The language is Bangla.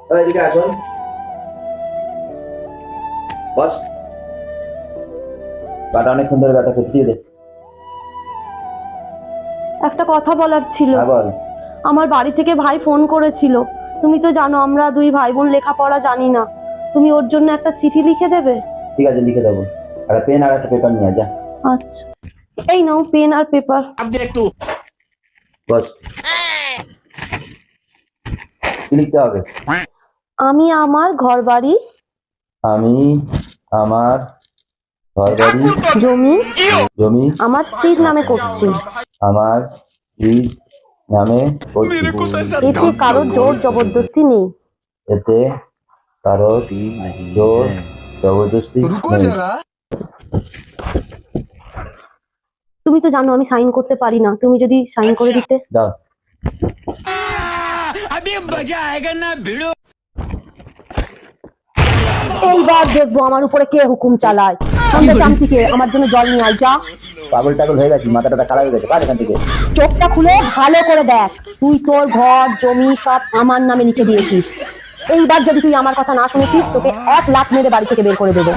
এদিকে আসুন, বস। কাটা অনেক সুন্দর ব্যথা করছে, দিয়ে দে। একটা কথা বলার ছিল। হ্যাঁ বল। আমার বাড়ি থেকে ভাই ফোন করেছিল। তুমি তো জানো আমরা দুই ভাই বোন লেখাপড়া জানি না। তুমি ওর জন্য একটা চিঠি লিখে দেবে? ঠিক আছে, লিখে দেবো। একটা পেন আর একটা পেপার নিয়ে যা। আচ্ছা, এই নাও পেন আর পেপার। বস, কি লিখতে হবে? আমি আমার ঘর বাড়ি, আমি আমার ঘর বাড়ি, জমি জমি আমার স্ত্রীর নামে করছি। আমার স্ত্রীর নামে করছি। এতে কারোর জোর জবরদস্তি নেই। এতে কারো জোর জবরদস্তি নেই। তুমি তো জানো আমি সাইন করতে পারি না, তুমি যদি সাইন করে দিতে। দাও। এইবার দেখবো আমার উপরে কে হুকুম চালায়। সন্ধ্যে চামচিকে আমার জন্য জল নিয়ে আয়, যা। পাগল টাগল হয়ে গেছি, মাথাটা খারাপ হয়ে গেছে, কার এখান থেকে। চোখটা খুলে ভালো করে দেখ, তুই তোর ঘর জমি সব আমার নামে লিখে দিয়েছিস। এইবার যদি তুই আমার কথা না শুনেছিস তোকে 1 লাখ মেরে বাড়ি থেকে বের করে দেবো।